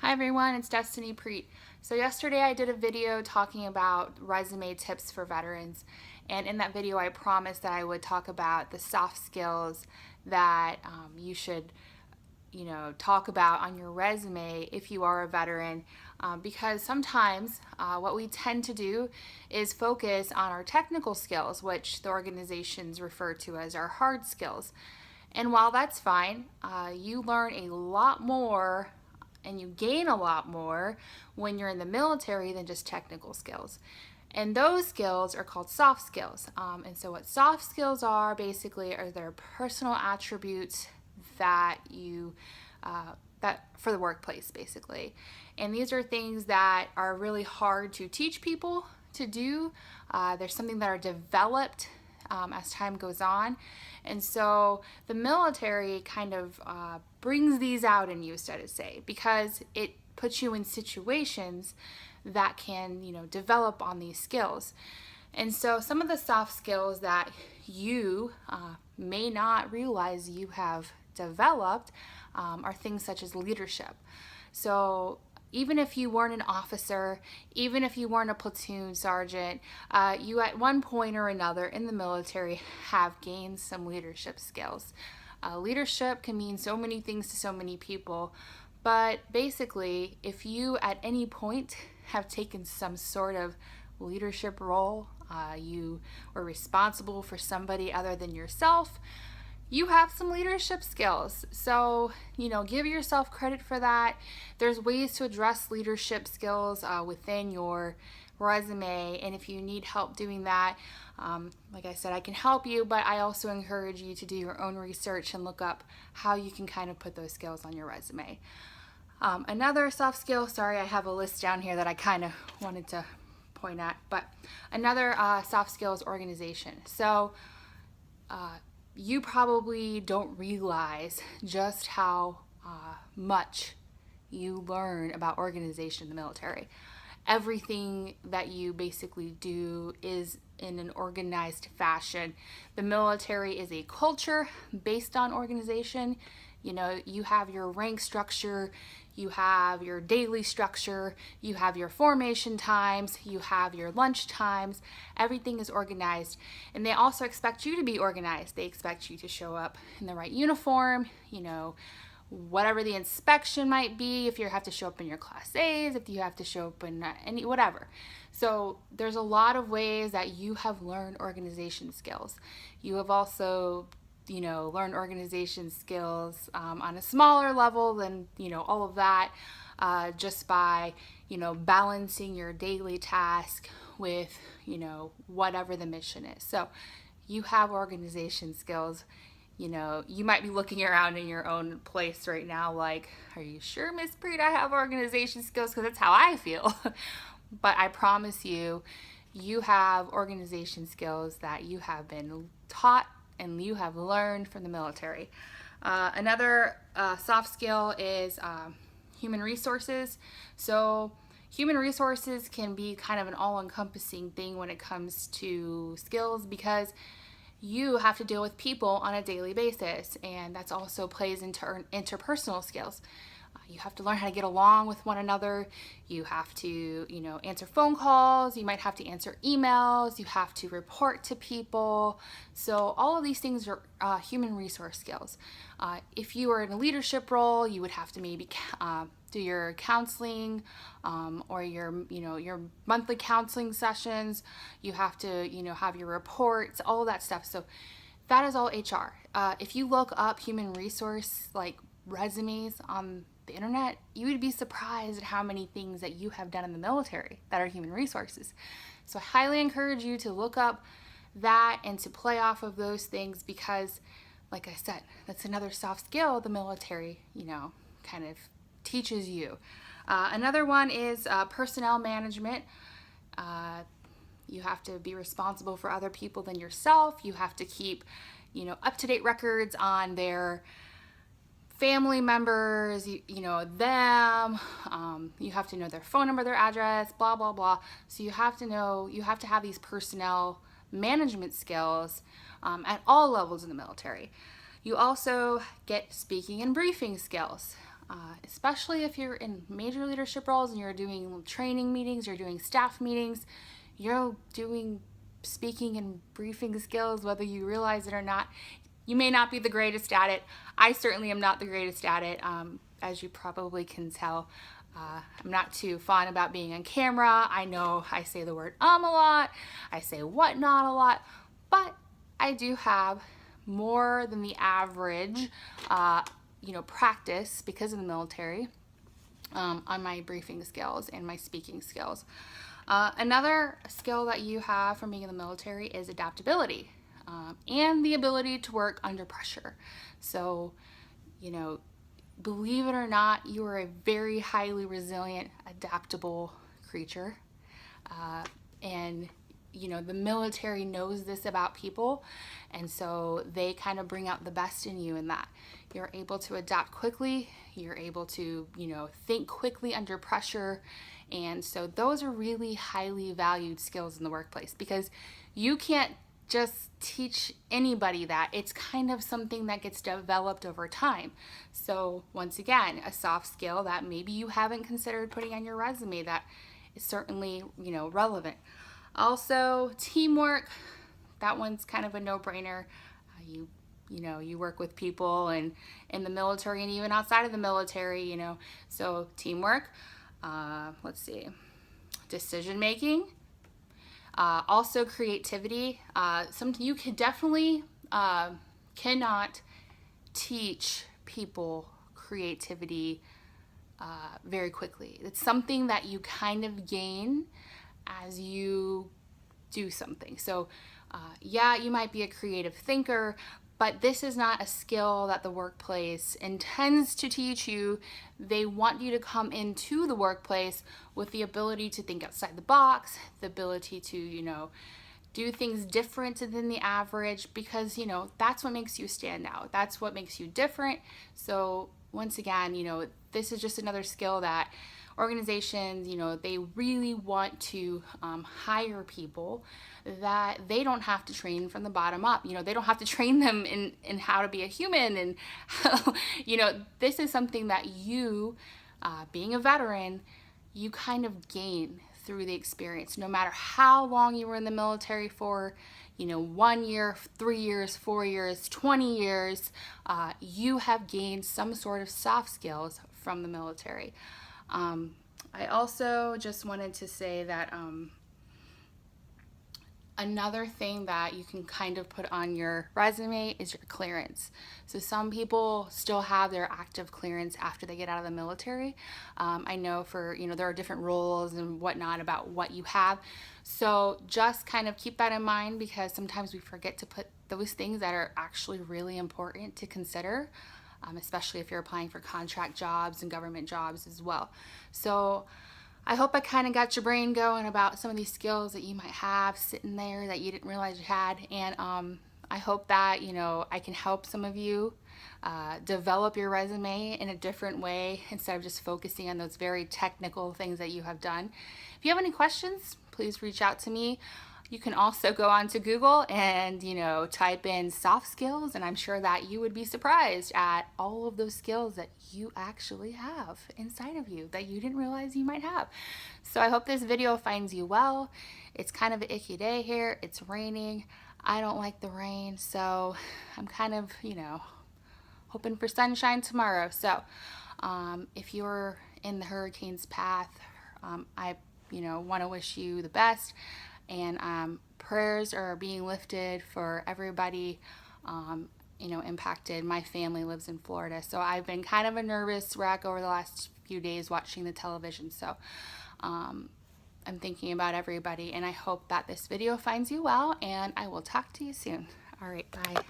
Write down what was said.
Hi everyone, it's Destiny Preet. So yesterday I did a video talking about resume tips for veterans, and in that video I promised that I would talk about the soft skills that you should talk about on your resume if you are a veteran, because sometimes what we tend to do is focus on our technical skills, which the organizations refer to as our hard skills. And while that's fine, you learn a lot more and you gain a lot more when you're in the military than just technical skills. And those skills are called soft skills. And so what soft skills are basically are their personal attributes that that for the workplace basically. And these are things that are really hard to teach people to do. There's something that are developed as time goes on. And so the military kind of brings these out in you, so to say, because it puts you in situations that can, develop on these skills. And so some of the soft skills that you may not realize you have developed are things such as leadership. So even if you weren't an officer, even if you weren't a platoon sergeant, you at one point or another in the military have gained some leadership skills. Leadership can mean so many things to so many people, but basically, if you at any point have taken some sort of leadership role, you were responsible for somebody other than yourself, you have some leadership skills. So, give yourself credit for that. There's ways to address leadership skills within your resume. And if you need help doing that, like I said, I can help you, but I also encourage you to do your own research and look up how you can kind of put those skills on your resume. Another soft skill, sorry, I have a list down here that I kind of wanted to point at, but another soft skill is organization. So, you probably don't realize just how much you learn about organization in the military. Everything that you basically do is in an organized fashion. The military is a culture based on organization. You have your rank structure, you have your daily structure, you have your formation times, you have your lunch times. Everything is organized. And they also expect you to be organized. They expect you to show up in the right uniform, whatever the inspection might be, if you have to show up in your Class A's, if you have to show up in any, whatever. So there's a lot of ways that you have learned organization skills. You have also learn organization skills on a smaller level than, all of that, just by, balancing your daily task with, whatever the mission is. So you have organization skills. You might be looking around in your own place right now like, are you sure, Miss Preet, I have organization skills? Because that's how I feel. But I promise you, you have organization skills that you have been taught and you have learned from the military. Another soft skill is human resources. So human resources can be kind of an all-encompassing thing when it comes to skills, because you have to deal with people on a daily basis, and that's also plays into interpersonal skills. You have to learn how to get along with one another. You have to, answer phone calls. You might have to answer emails. You have to report to people. So all of these things are human resource skills. If you are in a leadership role, you would have to maybe do your counseling or your monthly counseling sessions. You have to, have your reports, all of that stuff. So that is all HR. If you look up human resource resumes on the internet, you would be surprised at how many things that you have done in the military that are human resources. So I highly encourage you to look up that and to play off of those things, because like I said, that's another soft skill the military, kind of teaches you. Another one is personnel management. You have to be responsible for other people than yourself. You have to keep, up-to-date records on their family members, them, you have to know their phone number, their address, blah, blah, blah. So you have to have these personnel management skills at all levels in the military. You also get speaking and briefing skills. especially if you're in major leadership roles and you're doing training meetings, you're doing staff meetings, you're doing speaking and briefing skills, whether you realize it or not. You may not be the greatest at it. I certainly am not the greatest at it, as you probably can tell. I'm not too fond about being on camera. I know I say the word a lot, I say whatnot a lot, but I do have more than the average practice because of the military on my briefing skills and my speaking skills. Another skill that you have from being in the military is adaptability and the ability to work under pressure. So, believe it or not, you are a very highly resilient, adaptable creature. And the military knows this about people, and so they kind of bring out the best in you in that. You're able to adapt quickly, you're able to, think quickly under pressure, and so those are really highly valued skills in the workplace, because you can't just teach anybody that. It's kind of something that gets developed over time. So once again, a soft skill that maybe you haven't considered putting on your resume that is certainly, relevant. Also, teamwork, that one's kind of a no-brainer. You work with people and in the military and even outside of the military, so teamwork. Let's see, decision making. Also creativity. You can definitely cannot teach people creativity very quickly. It's something that you kind of gain as you do something. So you might be a creative thinker, but this is not a skill that the workplace intends to teach you. They want you to come into the workplace with the ability to think outside the box, the ability to, do things different than the average, because, that's what makes you stand out. That's what makes you different. So once again, this is just another skill that organizations, they really want to hire people that they don't have to train from the bottom up. They don't have to train them in how to be a human. And, this is something that you, being a veteran, you kind of gain through the experience. No matter how long you were in the military for, 1 year, 3 years, 4 years, 20 years, you have gained some sort of soft skills from the military. I also just wanted to say that another thing that you can kind of put on your resume is your clearance. So some people still have their active clearance after they get out of the military. I know there are different rules and whatnot about what you have. So just kind of keep that in mind, because sometimes we forget to put those things that are actually really important to consider. Especially if you're applying for contract jobs and government jobs as well. So I hope I kind of got your brain going about some of these skills that you might have sitting there that you didn't realize you had. And I hope that, I can help some of you develop your resume in a different way instead of just focusing on those very technical things that you have done. If you have any questions, please reach out to me. You can also go onto Google and, type in soft skills, and I'm sure that you would be surprised at all of those skills that you actually have inside of you that you didn't realize you might have. So I hope this video finds you well. It's kind of an icky day here. It's raining. I don't like the rain, so I'm kind of, hoping for sunshine tomorrow. So if you're in the hurricane's path, I, want to wish you the best. And prayers are being lifted for everybody, impacted. My family lives in Florida, so I've been kind of a nervous wreck over the last few days watching the television. So I'm thinking about everybody, and I hope that this video finds you well, and I will talk to you soon. All right, bye.